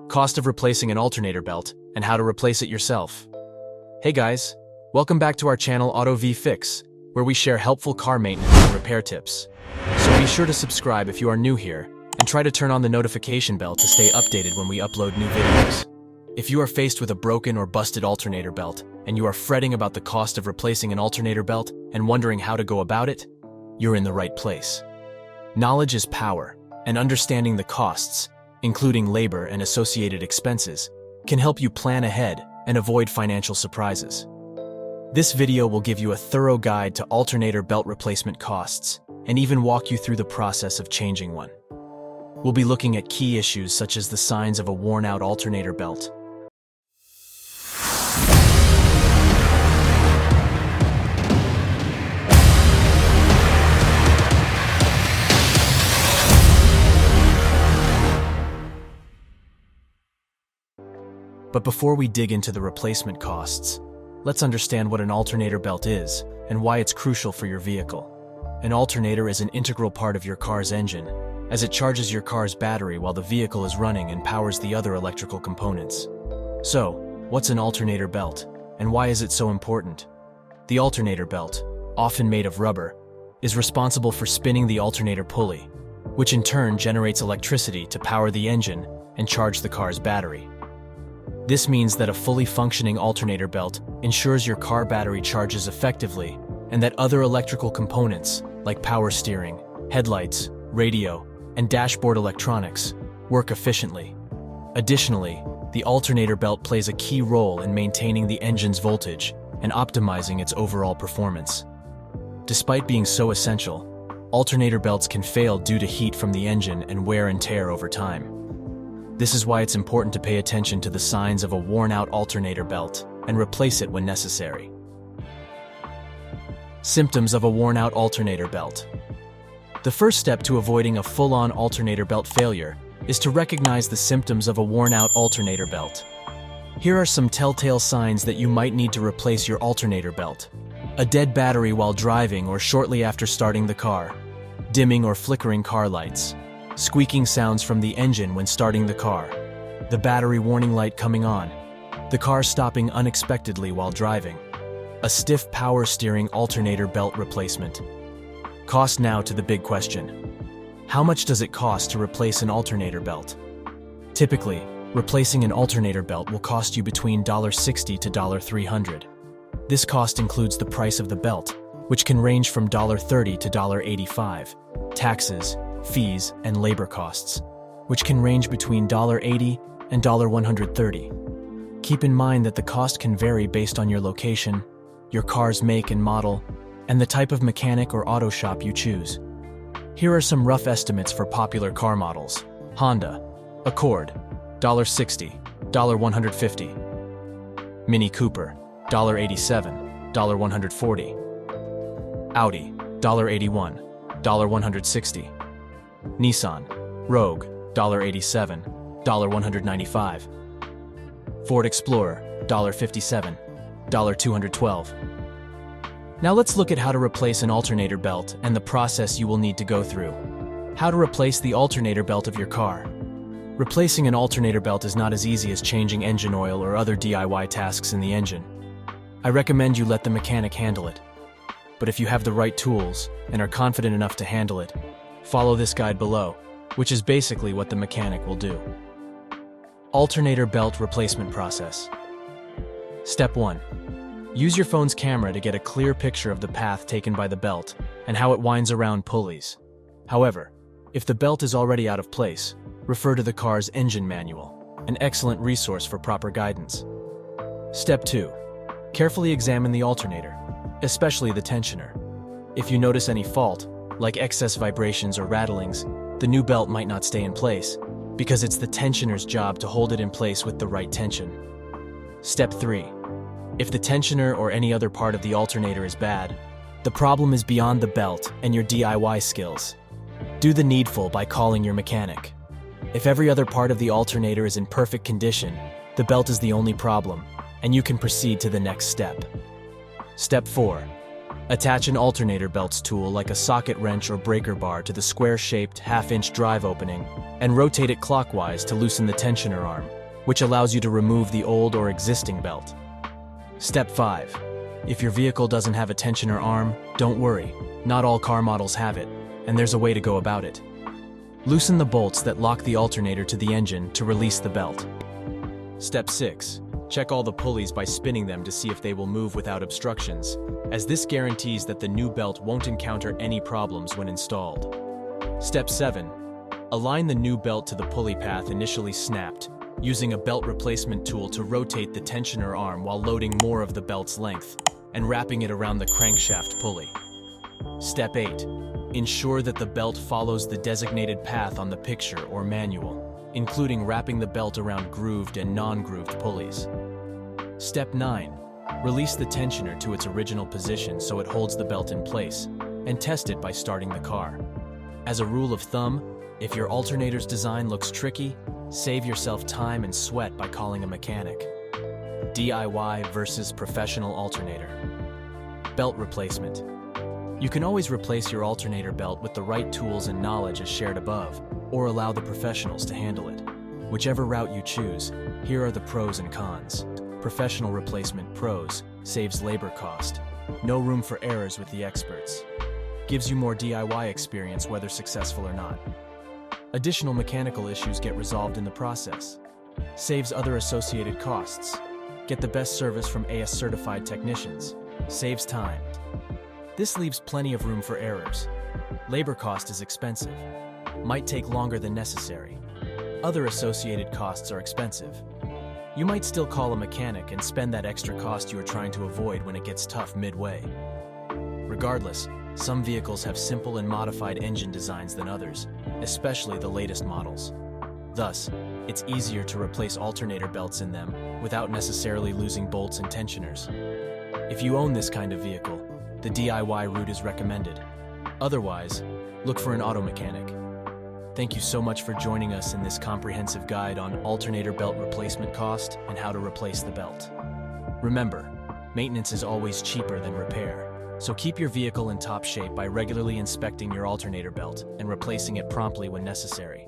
cost of replacing an alternator belt, and how to replace it yourself. Hey guys, welcome back to our channel Auto V Fix, where we share helpful car maintenance and repair tips. So be sure to subscribe if you are new here, and try to turn on the notification bell to stay updated when we upload new videos. If you are faced with a broken or busted alternator belt, and you are fretting about the cost of replacing an alternator belt and wondering how to go about it, you're in the right place. Knowledge is power, and understanding the costs, including labor and associated expenses, can help you plan ahead and avoid financial surprises. This video will give you a thorough guide to alternator belt replacement costs and even walk you through the process of changing one. We'll be looking at key issues such as the signs of a worn-out alternator belt. But before we dig into the replacement costs, let's understand what an alternator belt is and why it's crucial for your vehicle. An alternator is an integral part of your car's engine, as it charges your car's battery while the vehicle is running and powers the other electrical components. So, what's an alternator belt, and why is it so important? The alternator belt, often made of rubber, is responsible for spinning the alternator pulley, which in turn generates electricity to power the engine and charge the car's battery. This means that a fully functioning alternator belt ensures your car battery charges effectively and that other electrical components, like power steering, headlights, radio, and dashboard electronics, work efficiently. Additionally, the alternator belt plays a key role in maintaining the engine's voltage and optimizing its overall performance. Despite being so essential, alternator belts can fail due to heat from the engine and wear and tear over time. This is why it's important to pay attention to the signs of a worn-out alternator belt and replace it when necessary. Symptoms of a worn-out alternator belt. The first step to avoiding a full-on alternator belt failure is to recognize the symptoms of a worn-out alternator belt. Here are some telltale signs that you might need to replace your alternator belt. A dead battery while driving or shortly after starting the car. Dimming or flickering car lights. Squeaking sounds from the engine when starting the car, the battery warning light coming on, the car stopping unexpectedly while driving, a stiff power steering alternator belt replacement. Cost now to the big question. How much does it cost to replace an alternator belt? Typically, replacing an alternator belt will cost you between $60 to $300. This cost includes the price of the belt, which can range from $30 to $85, taxes, fees, and labor costs, which can range between $80 and $130. Keep in mind that the cost can vary based on your location, your car's make and model, and the type of mechanic or auto shop you choose. Here are some rough estimates for popular car models. Honda Accord, $60, $150. Mini Cooper, $87, $140. Audi, $81, $160. Nissan Rogue, $87, $195. Ford Explorer, $57, $212. Now let's look at how to replace an alternator belt and the process you will need to go through. How to replace the alternator belt of your car. Replacing an alternator belt is not as easy as changing engine oil or other DIY tasks in the engine. I recommend you let the mechanic handle it. But if you have the right tools and are confident enough to handle it, follow this guide below, which is basically what the mechanic will do. Alternator belt replacement process. Step 1. Use your phone's camera to get a clear picture of the path taken by the belt and how it winds around pulleys. However, if the belt is already out of place, refer to the car's engine manual, an excellent resource for proper guidance. Step 2. Carefully examine the alternator, especially the tensioner. If you notice any fault, like excess vibrations or rattlings, the new belt might not stay in place, because it's the tensioner's job to hold it in place with the right tension. Step 3. If the tensioner or any other part of the alternator is bad, the problem is beyond the belt and your DIY skills. Do the needful by calling your mechanic. If every other part of the alternator is in perfect condition, the belt is the only problem, and you can proceed to the next step. Step 4. Attach an alternator belts tool like a socket wrench or breaker bar to the square-shaped half-inch drive opening and rotate it clockwise to loosen the tensioner arm. which allows you to remove the old or existing belt. Step 5. If your vehicle doesn't have a tensioner arm, don't worry. Not all car models have it, and there's a way to go about it. Loosen the bolts that lock the alternator to the engine to release the belt. Step 6. Check all the pulleys by spinning them to see if they will move without obstructions, as this guarantees that the new belt won't encounter any problems when installed. Step 7. Align the new belt to the pulley path initially snapped, using a belt replacement tool to rotate the tensioner arm while loading more of the belt's length and wrapping it around the crankshaft pulley. Step 8. Ensure that the belt follows the designated path on the picture or manual, including wrapping the belt around grooved and non-grooved pulleys. Step 9. Release the tensioner to its original position so it holds the belt in place, and test it by starting the car. As a rule of thumb, if your alternator's design looks tricky, save yourself time and sweat by calling a mechanic. DIY versus professional alternator. Belt replacement. You can always replace your alternator belt with the right tools and knowledge as shared above, or allow the professionals to handle it. Whichever route you choose, here are the pros and cons. Professional replacement pros: saves labor cost. No room for errors with the experts. Gives you more DIY experience whether successful or not. Additional mechanical issues get resolved in the process. Saves other associated costs. Get the best service from AS certified technicians. Saves time. This leaves plenty of room for errors. Labor cost is expensive. Might take longer than necessary. Other associated costs are expensive. You might still call a mechanic and spend that extra cost you are trying to avoid when it gets tough midway. Regardless, some vehicles have simple and modified engine designs than others, especially the latest models. Thus, it's easier to replace alternator belts in them without necessarily losing bolts and tensioners. If you own this kind of vehicle, the DIY route is recommended. Otherwise, look for an auto mechanic. Thank you so much for joining us in this comprehensive guide on alternator belt replacement cost and how to replace the belt. Remember, maintenance is always cheaper than repair, so keep your vehicle in top shape by regularly inspecting your alternator belt and replacing it promptly when necessary.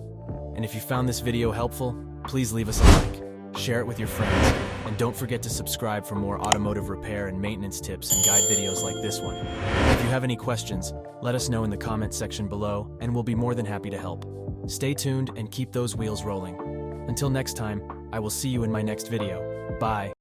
And if you found this video helpful, please leave us a like, share it with your friends, and don't forget to subscribe for more automotive repair and maintenance tips and guide videos like this one. If you have any questions, let us know in the comments section below, and we'll be more than happy to help. Stay tuned and keep those wheels rolling. Until next time, I will see you in my next video. Bye.